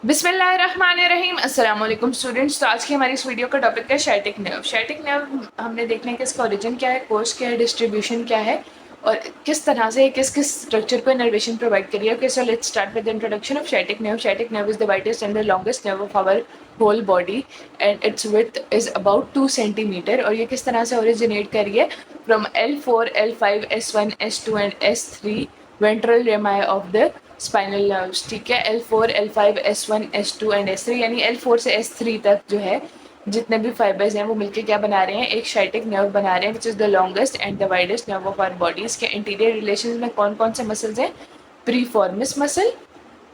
बिस्मिल्लाहिर्रहमानिर्रहीम। अस्सलाम वालेकुम स्टूडेंट्स। तो आज की हमारी इस वीडियो का टॉपिक है शाइटिक नर्व। शाइटिक नर्व हमने देखना है कि इसका ओरिजिन क्या है, कोर्स क्या है, डिस्ट्रीब्यूशन क्या है और किस तरह से किस किस स्ट्रक्चर को इनर्वेशन प्रोवाइड करिए। Okay, so let's start with the introduction of sciatic nerve. Sciatic nerve is the widest and the longest nerve of our whole body and its width is about 2 centimetre. और ये किस तरह से originate करिए from L4, L5, S1, S2 and S3 ventral rami of the spinal nerves. ठीक है, L4, L5, S1, S2 and S3 यानी L4 से S3 तक जो है जितने भी फाइबर्स हैं वो मिलके क्या बना रहे हैं, एक शाइटिक नर्व बना रहे हैं which is the longest and the widest nerve of our bodies. के इंटीरियर रिलेशन में कौन कौन से मसल्स हैं? प्रीफॉर्मिस मसल,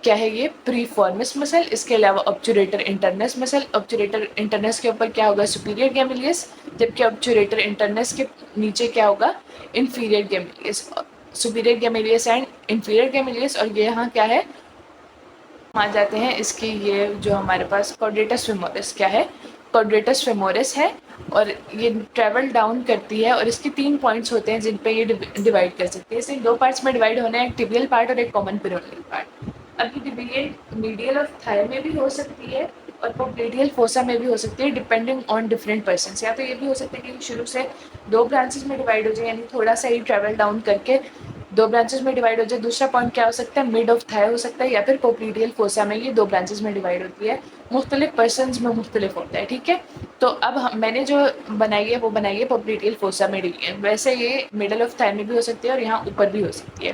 क्या है ये? प्रीफॉर्मिस मसल। इसके अलावा ऑब्चुरेटर इंटरनस मसल। ऑब्चुरेटर इंटरनस के ऊपर क्या होगा? सुपीरियर गैमिलियस, जबकि ऑब्चुरेटर इंटरनस के नीचे क्या होगा? Inferior gemellus. Superior gemellus and inferior gemellus. और ये यहाँ क्या है? आ जाते हैं इसकी, ये जो हमारे पास कॉर्डेटस फेमोरिस क्या है? कॉर्डेटस फेमोरिस है और ये ट्रेवल डाउन करती है और इसके 3 पॉइंट्स होते हैं जिन पे ये डिवाइड कर सकती है। इसे 2 पार्ट्स में डिवाइड होना है, एक टिबियल पार्ट और एक कॉमन पेरोनियल पार्ट। अब ये टिबियल मीडियल ऑफ थाई में भी हो सकती है और पोप्लेडियल फोसा में भी हो सकती है, डिपेंडिंग ऑन डिफरेंट पर्सन। या तो ये भी हो सकता है कि शुरू से 2 ब्रांचेस में डिवाइड हो जाए, यानी थोड़ा सा ही ट्रेवल डाउन करके 2 ब्रांचेस में डिवाइड हो जाए। दूसरा पॉइंट क्या हो सकता है? मिड ऑफ थाई हो सकता है, या फिर पोप्लीडियल फोसा में ये 2 ब्रांचेस में डिवाइड होती है। मुख्तलिफ पर्सनस में मुख्तलिफ होता है। ठीक है, तो अब मैंने जो बनाई है वो बनाई है पोप्लीडियल फोसा में डिवीजन। वैसे ये मिडल ऑफ थाई में भी हो सकती है और यहाँ ऊपर भी हो सकती है।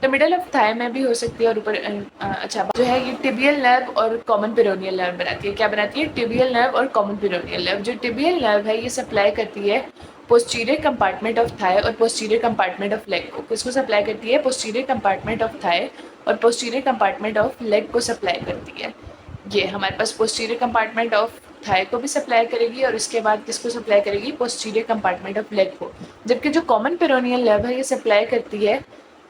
तो मिडल ऑफ थाई में भी हो सकती है और ऊपर अच्छा जो है ये टिबियल नर्व और कॉमन पेरोनियल नर्व बनाती है। क्या बनाती है? टिबियल नर्व और कॉमन पेरोनियल नर्व। जो टिबियल नर्व है ये सप्लाई करती है पोस्टीरियर कंपार्टमेंट ऑफ थाई और पोस्टीरियर कंपार्टमेंट ऑफ लेग को। किसको सप्लाई करती है? पोस्टीरियर कंपार्टमेंट ऑफ थाई और पोस्टीरियर कंपार्टमेंट ऑफ लेग को सप्लाई करती है। ये हमारे पास पोस्टीरियर कंपार्टमेंट ऑफ थाई को भी सप्लाई करेगी और इसके बाद किसको सप्लाई करेगी? पोस्टीरियर कंपार्टमेंट ऑफ लेग को। जबकि जो कॉमन पेरोनियल नर्व है ये सप्लाई करती है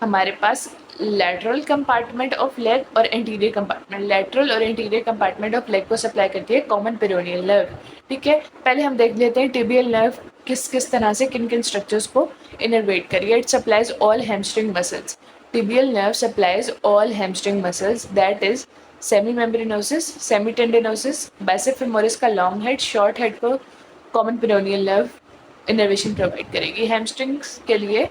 हमारे पास लैटरल कंपार्टमेंट ऑफ लेग और एंटीरियर कंपार्टमेंट, लैटरल और एंटीरियर कंपार्टमेंट ऑफ लेग को सप्लाई करती है कॉमन पेरोनियल नर्व। ठीक है, पहले हम देख लेते हैं टिबियल नर्व किस किस तरह से किन किन स्ट्रक्चर्स को इनर्वेट करिए। It supplies all hamstring muscles. Tibial nerve supplies all hamstring muscles, that is semi membranosus, semi tendinosus, bicep femoris का लॉन्ग हेड, शॉर्ट हेड को common peroneal nerve innervation provide करेगी। हैमस्ट्रिंग्स के लिए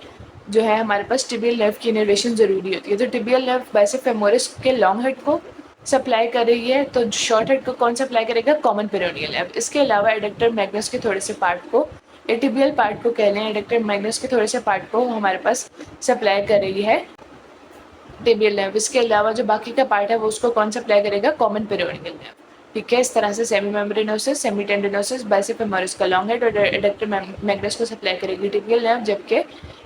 जो है हमारे पास टिबियल नर्व की इनर्वेशन ज़रूरी होती है। तो टिबियल नर्व बाइसेप फेमोरिस के लॉन्ग हेड को सप्लाई कर रही है, तो शॉर्ट हेड को कौन सप्लाई करेगा? Common peroneal nerve. इसके अलावा एडक्टर मैग्नस के थोड़े से पार्ट को, टिबियल पार्ट को कह लें, एडक्टर मैग्नस के थोड़े से पार्ट को हमारे पास सप्लाई कर रही है टिबियल नर्व। इसके अलावा जो बाकी का पार्ट है वो उसको कौन सप्लाई करेगा? Common peroneal nerve. ठीक है, इस तरह से semi membranosus, semi tendinosus, bicep femoris का लॉन्ग हेड और एडक्टर मैग्नस को सप्लाई करेगी टिबियल नर्व, जबकि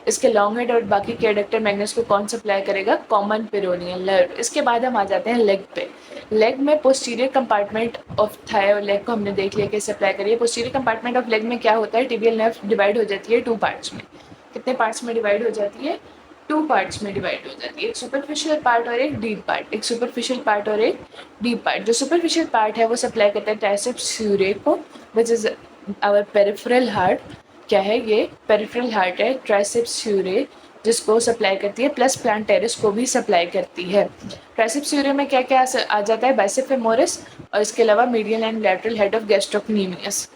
इसके लॉन्ग हेड और बाकी के एडक्टर मैग्नस को कौन सप्लाई करेगा? Common peroneal nerve. इसके बाद हम आ जाते हैं लेग पे। लेग में पोस्टीरियर कंपार्टमेंट ऑफ थाई और लेग को हमने देख लिया कि सप्लाई करिए। पोस्टीरियर कंपार्टमेंट ऑफ लेग में क्या होता है? टिबियल नर्व डिवाइड हो जाती है 2 पार्ट्स में। कितने पार्ट्स में डिवाइड हो जाती है? 2 पार्ट्स में डिवाइड हो जाती है, एक सुपरफिशियल पार्ट और एक डीप पार्ट। एक सुपरफिशियल पार्ट और एक डीप पार्ट। जो सुपरफिशियल पार्ट है वो सप्लाई करता है ट्राइसेप्स सूरे को, which is our peripheral heart. क्या है ये? पेरिफेरल हार्ट है, ट्राइसेप्स सूरे जिसको सप्लाई करती है, प्लस प्लांटेरिस को भी सप्लाई करती है। ट्राइसेप्स सूरे में क्या क्या आ जाता है? बाइसेप फेमोरिस और इसके अलावा medial and lateral head of gastrocnemius.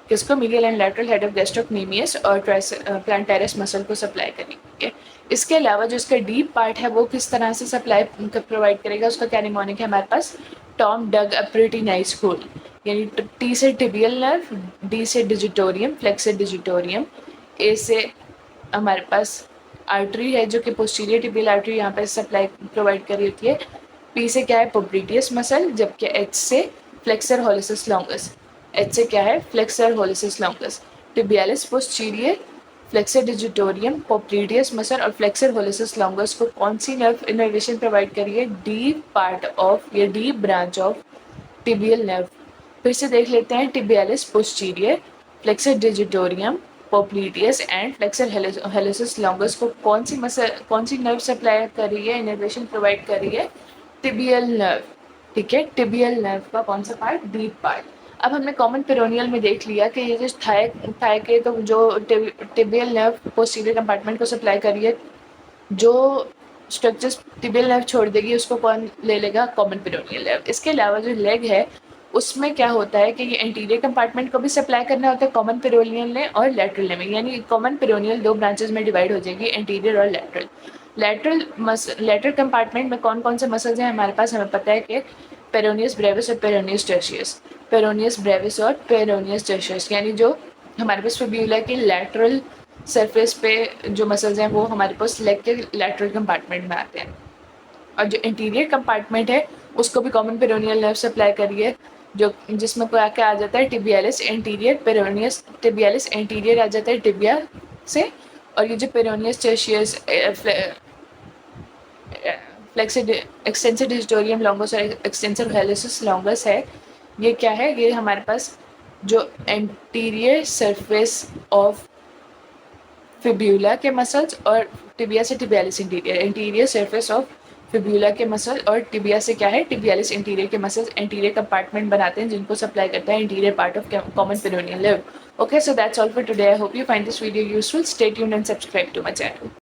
किसको? Medial and lateral head of gastrocnemius और प्लांटेरिस मसल को सप्लाई करेंगे। इसके अलावा जो इसका डीप पार्ट है वो किस तरह से सप्लाई प्रोवाइड करेगा? उसका क्या निमोनिक है हमारे पास? Tom dug a pretty nice hole. यानी टी से टिबियल नर्व, डी से डिजिटोरियम, फ्लेक्स से डिजिटोरियम, ए से हमारे पास आर्टरी है जो कि पोस्टीरियर टिबियल आर्टरी यहाँ पे सप्लाई प्रोवाइड कर रही होती है। पी से क्या है? पोप्रीटियस मसल, जबकि एच से फ्लेक्सर हॉलिसिस लॉन्गस। एच से क्या है? Flexor hallucis longus. Tibialis posterior, flexor digitorum, popliteus muscle और फ्लेक्सर होलिसिस लॉन्गस को कौन सी नर्व इनर्वेशन प्रोवाइड करिए? डीप पार्ट ऑफ या deep branch of tibial nerve. फिर से देख लेते हैं, tibialis posterior, flexor digitorum, popliteus and flexor hallucis longus को कौन सी नर्व सप्लाई कर रही है, इनर्वेशन प्रोवाइड कर रही है? Tibial nerve. ठीक है, टिबियल नर्व का कौन सा पार्ट? Deep part. अब हमने कॉमन पेरोनियल में देख लिया कि ये जो थाई के तो जो टिबियल नर्व पोस्टीरियर कंपार्टमेंट को सप्लाई करी है, जो स्ट्रक्चर्स टिबियल नर्व छोड़ देगी उसको कौन ले लेगा, कॉमन पेरोनियल नर्व। इसके अलावा जो लेग है उसमें क्या होता है कि ये एंटीरियर कंपार्टमेंट को भी सप्लाई करना होता है कॉमन पेरोनियल ने और लेटरल ने, यानी कॉमन पेरोनियल दो ब्रांचेस में डिवाइड हो जाएगी, एंटीरियर और लेटरल। लेटरल कंपार्टमेंट में कौन कौन से मसल्स हैं हमारे पास, हमें पता है कि पेरोनियस ब्रेविस और पेरोनियस टर्शियस, पेरोनियस ब्रेविस और पेरोनियस टर्शियस, यानी जो हमारे पास फिब्यूला के लेटरल सरफेस पे जो मसल्स हैं वो हमारे पास लेग के लेटरल कंपार्टमेंट में आते हैं। और जो इंटीरियर कंपार्टमेंट है उसको भी कॉमन पेरोनियल नर्व सप्लाई करिए, जो जिसमें क्या आ जाता है, tibialis anterior, peroneus tibialis anterior आ जाता है टिबिया से। और ये जो पेरोनियस टर्शियस फ्लेक्सिड एक्सटेंसिव हिस्टोरियम लॉन्गस और एक्सटेंसिव हेलिसिस लॉन्गस है, ये क्या है, ये हमारे पास जो एंटीरियर सरफेस ऑफ फिब्यूला के मसल्स और टिबिया से tibialis interior, anterior surface of fibula के मसल और टिबिया से क्या है, टिबियालिस इंटीरियर के मसल्स एंटीरियर कंपार्टमेंट बनाते हैं जिनको सप्लाई करता है interior part of common peroneal nerve. Okay, so that's all for today. I hope you find this video useful. Stay tuned and subscribe to my channel.